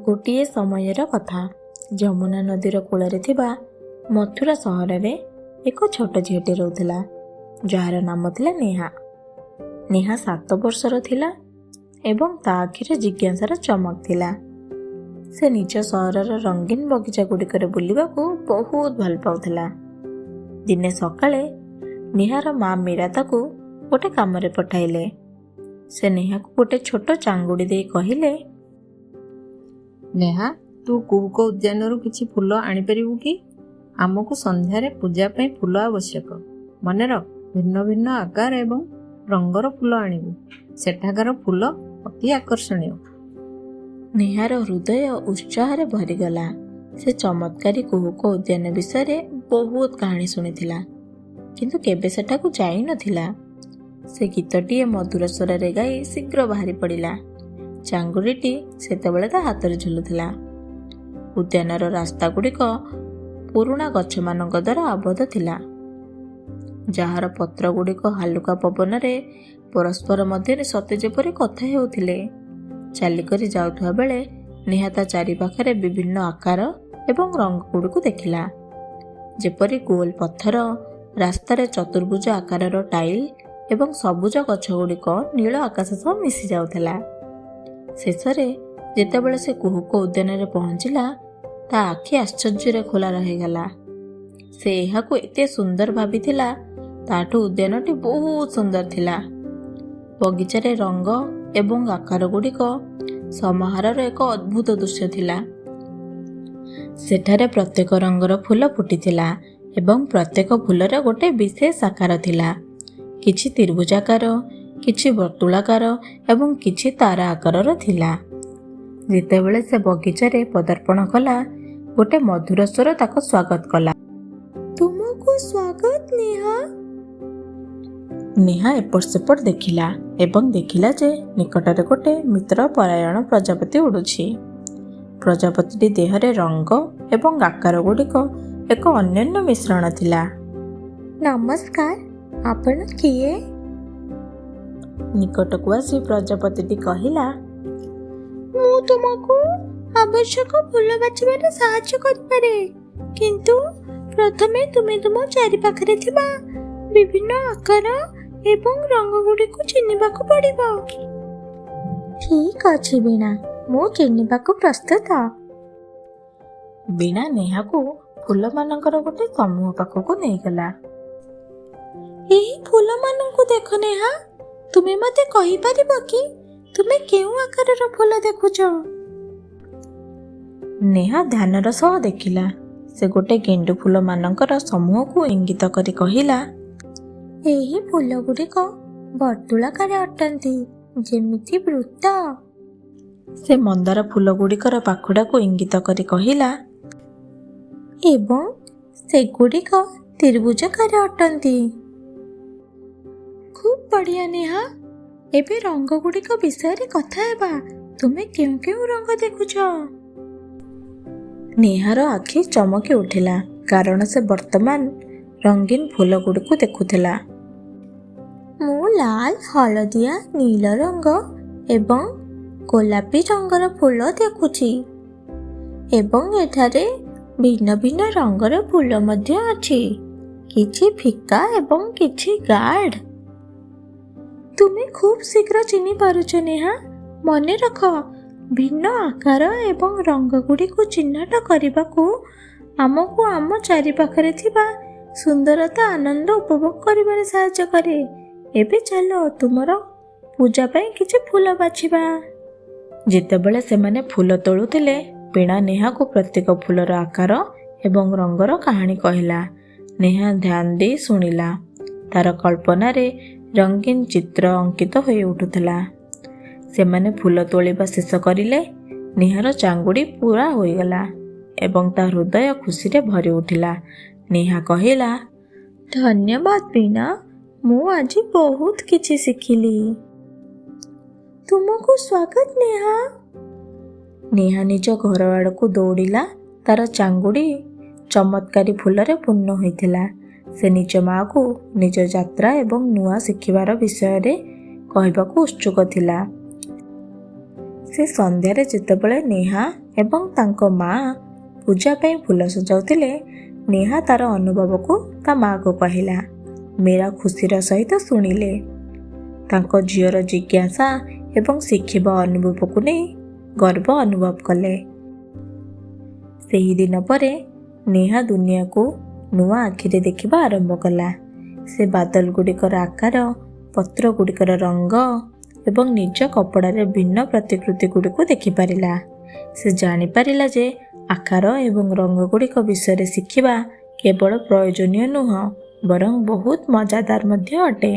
ଗୋଟିଏ ସମୟର କଥା। ଯମୁନା ନଦୀର କୂଳରେ ଥିବା ମଥୁରା ସହରରେ ଏକ ଛୋଟ ଝିଅଟେ ରହୁଥିଲା, ଯାହାର ନାମ ଥିଲା ନେହା। ନେହା 7 ବର୍ଷର ଥିଲା ଏବଂ ତା ଆଖିରେ ଜିଜ୍ଞାସାର ଚମକ ଥିଲା। ସେ ନିଜ ସହରର ରଙ୍ଗୀନ ବଗିଚା ଗୁଡ଼ିକରେ ବୁଲିବାକୁ ବହୁତ ଭଲ ପାଉଥିଲା। ଦିନେ ସକାଳେ ନେହାର ମା ମୀରା ତାକୁ ଗୋଟେ କାମରେ ପଠାଇଲେ। ସେ ନେହାକୁ ଗୋଟେ ଛୋଟ ଚାଙ୍ଗୁଡ଼ି ଦେଇ କହିଲେ, ନେହା, ତୁ କୁହୁକ ଉଦ୍ୟାନରୁ କିଛି ଫୁଲ ଆଣିପାରିବୁ କି? ଆମକୁ ସନ୍ଧ୍ୟାରେ ପୂଜା ପାଇଁ ଫୁଲ ଆବଶ୍ୟକ। ମନେ ରଖ, ଭିନ୍ନ ଭିନ୍ନ ଆକାର ଏବଂ ରଙ୍ଗର ଫୁଲ ଆଣିବୁ। ସେଠାକାର ଫୁଲ ଅତି ଆକର୍ଷଣୀୟ। ନେହାର ହୃଦୟ ଉତ୍ସାହରେ ଭରିଗଲା। ସେ ଚମତ୍କାରୀ କୁହୁକ ଉଦ୍ୟାନ ବିଷୟରେ ବହୁତ କାହାଣୀ ଶୁଣିଥିଲା, କିନ୍ତୁ କେବେ ସେଠାକୁ ଯାଇନଥିଲା। ସେ ଗୀତଟିଏ ମଧୁର ସ୍ୱରରେ ଗାଇ ଶୀଘ୍ର ବାହାରି ପଡ଼ିଲା। ଚାଙ୍ଗୁଡିଟି ସେତେବେଳେ ତା ହାତରେ ଝୁଲୁଥିଲା। ଉଦ୍ୟାନର ରାସ୍ତା ଗୁଡ଼ିକ ପୁରୁଣା ଗଛମାନଙ୍କ ଦ୍ୱାରା ଆବଦ୍ଧ ଥିଲା, ଯାହାର ପତ୍ର ଗୁଡ଼ିକ ହାଲୁକା ପବନରେ ପରସ୍ପର ମଧ୍ୟରେ ସତେ ଯେପରି କଥା ହେଉଥିଲେ। ଚାଲିକରି ଯାଉଥିବା ବେଳେ ନେହା ତା ଚାରିପାଖରେ ବିଭିନ୍ନ ଆକାର ଏବଂ ରଙ୍ଗ ଗୁଡ଼ିକୁ ଦେଖିଲା, ଯେପରି ଗୋଲ ପଥର, ରାସ୍ତାରେ ଚତୁର୍ଭୁଜ ଆକାରର ଟାଇଲ୍ ଏବଂ ସବୁଜ ଗଛ ଗୁଡ଼ିକ ନୀଳ ଆକାଶ ସହ ମିଶି ଯାଉଥିଲା। ଶେଷରେ ଯେତେବେଳେ ସେ କୁହୁକ ଉଦ୍ୟାନରେ ପହଞ୍ଚିଲା, ତା ଆଖି ଆଶ୍ଚର୍ଯ୍ୟରେ ଖୋଲା ରହିଗଲା। ସେ ଏହାକୁ ଏତେ ସୁନ୍ଦର ଭାବିଥିଲା, ତାଠୁ ଉଦ୍ୟାନଟି ବହୁତ ସୁନ୍ଦର ଥିଲା। ବଗିଚାରେ ରଙ୍ଗ ଏବଂ ଆକାର ଗୁଡ଼ିକ ସମାହାରର ଏକ ଅଦ୍ଭୁତ ଦୃଶ୍ୟ ଥିଲା। ସେଠାରେ ପ୍ରତ୍ୟେକ ରଙ୍ଗର ଫୁଲ ଫୁଟିଥିଲା ଏବଂ ପ୍ରତ୍ୟେକ ଫୁଲର ଗୋଟେ ବିଶେଷ ଆକାର ଥିଲା। କିଛି ତ୍ରିଭୁଜାକାର, କିଛି ବର୍ତ୍ତୁଳାକାର ଏବଂ କିଛି ତାରା ଆକାରର ଥିଲା। ଯେତେବେଳେ ସେ ବଗିଚାରେ ପଦାର୍ପଣ କଲା, ଗୋଟେ ମଧୁର ସ୍ୱର ତାକୁ ସ୍ୱାଗତ କଲା। ତୁମକୁ ସ୍ୱାଗତ ନେହା। ନେହା ଏପଟ ସେପଟ ଦେଖିଲା ଏବଂ ଦେଖିଲା ଯେ ନିକଟରେ ଗୋଟେ ମିତ୍ର ପରାୟଣ ପ୍ରଜାପତି ଉଡୁଛି। ପ୍ରଜାପତିଟି ଦେହରେ ରଙ୍ଗ ଏବଂ ଆକାର ଗୁଡ଼ିକ ଏକ ଅନନ୍ୟ ମିଶ୍ରଣ ଥିଲା। ନମସ୍କାର, ଆପଣ କିଏ? ନିକଟକୁ ଆସି ପ୍ରଜାପତିଟି କହିଲା, ମୁଁ ତୁମକୁ ଆବଶ୍ୟକ ଫୁଲ ବାଛିବାରେ ସାହାଯ୍ୟ କରିପାରେ, କିନ୍ତୁ ପ୍ରଥମେ ତୁମେ ତୁମ ଚାରିପାଖରେ ଥିବା ବିଭିନ୍ନ ଆକାର ଏବଂ ରଙ୍ଗ ଗୁଡ଼ିକୁ ଚିହ୍ନିବାକୁ ପଡ଼ିବ। ଠିକ୍ ଅଛି ବୀଣା, ମୁଁ ଚିହ୍ନିବାକୁ ପ୍ରସ୍ତୁତ। ବୀଣା ନେହାକୁ ଫୁଲମାନଙ୍କର ଗୋଟେ ସମୂହ ପାଖକୁ ନେଇଗଲା। ଏହି ଫୁଲମାନଙ୍କୁ ଦେଖ ନେହା, ତୁମେ ମୋତେ କହିପାରିବ କି ତୁମେ କେଉଁ ଆକାରର ଫୁଲ ଦେଖୁଛ? ନେହା ଧ୍ୟାନର ସହ ଦେଖିଲା। ସେ ଗୋଟେ ଗେଣ୍ଡୁ ଫୁଲମାନଙ୍କର ସମୂହକୁ ଇଙ୍ଗିତ କରି କହିଲା, ଏହି ଫୁଲ ଗୁଡ଼ିକ ବର୍ତ୍ତୁଳାକାର ଅଟନ୍ତି, ଯେମିତି ବୃତ୍ତ। ସେ ମନ୍ଦାର ଫୁଲ ଗୁଡ଼ିକର ପାଖୁଡ଼ାକୁ ଇଙ୍ଗିତ କରି କହିଲା, ଏବଂ ସେଗୁଡ଼ିକ ତ୍ରିଭୁଜାକାର ଅଟନ୍ତି। ଖୁବ୍ ବଢ଼ିଆ ନେହା, ଏବେ ରଙ୍ଗ ଗୁଡ଼ିକ ବିଷୟରେ କଥା ହେବା। ତୁମେ କେଉଁ କେଉଁ ରଙ୍ଗ ଦେଖୁଛ? ନେହାର ଆଖି ଚମକି ଉଠିଲା, କାରଣ ସେ ବର୍ତ୍ତମାନ ରଙ୍ଗୀନ ଫୁଲ ଗୁଡ଼ିକୁ ଦେଖୁଥିଲା। ମୁଁ ଲାଲ, ହଳଦିଆ, ନୀଳ ରଙ୍ଗ ଏବଂ ଗୋଲାପୀ ରଙ୍ଗର ଫୁଲ ଦେଖୁଛି, ଏବଂ ଏଠାରେ ଭିନ୍ନ ଭିନ୍ନ ରଙ୍ଗର ଫୁଲ ମଧ୍ୟ ଅଛି, କିଛି ଫିକା ଏବଂ କିଛି ଗାଢ଼। ତୁମେ ଖୁବ୍ ଶୀଘ୍ର ଚିହ୍ନି ପାରୁଛ ନେହା। ମନେ ରଖ, ଭିନ୍ନ ଆକାର ଏବଂ ରଙ୍ଗ ଗୁଡ଼ିକୁ ଚିହ୍ନଟ କରିବାକୁ ଆମକୁ ଆମ ଚାରିପାଖରେ ଥିବା ସୁନ୍ଦରତା ଆନନ୍ଦ ଉପଭୋଗ କରିବାରେ ସାହାଯ୍ୟ କରେ। ଏବେ ଚାଲ ତୁମର ପୂଜା ପାଇଁ କିଛି ଫୁଲ ବାଛିବା। ଯେତେବେଳେ ସେମାନେ ଫୁଲ ତୋଳୁଥିଲେ, ବୀଣା ନେହାକୁ ପ୍ରତ୍ୟେକ ଫୁଲର ଆକାର ଏବଂ ରଙ୍ଗର କାହାଣୀ କହିଲା। ନେହା ଧ୍ୟାନ ଦେଇ ଶୁଣିଲା। ତାର କଳ୍ପନାରେ ରଙ୍ଗୀନ ଚିତ୍ର ଅଙ୍କିତ ହୋଇ ଉଠୁଥିଲା। ସେମାନେ ଫୁଲ ତୋଳିବା ଶେଷ କରିଲେ। ନେହାର ଚାଙ୍ଗୁଡ଼ି ପୂରା ହୋଇଗଲା ଏବଂ ତା ହୃଦୟ ଖୁସିରେ ଭରି ଉଠିଲା। ନେହା କହିଲା, ଧନ୍ୟବାଦ ବୀଣା, ମୁଁ ଆଜି ବହୁତ କିଛି ଶିଖିଲି। ତୁମକୁ ସ୍ୱାଗତ ନେହା। ନେହା ନିଜ ଘର ଆଡ଼କୁ ଦୌଡ଼ିଲା। ତାର ଚାଙ୍ଗୁଡ଼ି ଚମତ୍କାରୀ ଫୁଲରେ ପୂର୍ଣ୍ଣ ହୋଇଥିଲା। ସେ ନିଜ ମାଆକୁ ନିଜ ଯାତ୍ରା ଏବଂ ନୂଆ ଶିଖିବାର ବିଷୟରେ କହିବାକୁ ଉତ୍ସୁକ ଥିଲା। ସେ ସନ୍ଧ୍ୟାରେ ଯେତେବେଳେ ନେହା ଏବଂ ତାଙ୍କ ମା ପୂଜା ପାଇଁ ଫୁଲ ସଜାଉଥିଲେ, ନେହା ତାର ଅନୁଭବକୁ ତା ମାଆକୁ କହିଲା। ମୀରା ଖୁସିର ସହିତ ଶୁଣିଲେ। ତାଙ୍କ ଝିଅର ଜିଜ୍ଞାସା ଏବଂ ଶିଖିବା ଅନୁଭବକୁ ନେଇ ଗର୍ବ ଅନୁଭବ କଲେ। ସେହିଦିନ ପରେ ନେହା ଦୁନିଆକୁ ନୂଆ ଆଖିରେ ଦେଖିବା ଆରମ୍ଭ କଲା। ସେ ବାଦଲ ଗୁଡ଼ିକର ଆକାର, ପତ୍ର ଗୁଡ଼ିକର ରଙ୍ଗ ଏବଂ ନିଜ କପଡ଼ାରେ ଭିନ୍ନ ପ୍ରତିକୃତି ଗୁଡ଼ିକୁ ଦେଖିପାରିଲା। ସେ ଜାଣିପାରିଲା ଯେ ଆକାର ଏବଂ ରଙ୍ଗ ଗୁଡ଼ିକ ବିଷୟରେ ଶିଖିବା କେବଳ ପ୍ରୟୋଜନୀୟ ନୁହଁ, ବରଂ ବହୁତ ମଜାଦାର ମଧ୍ୟ ଅଟେ।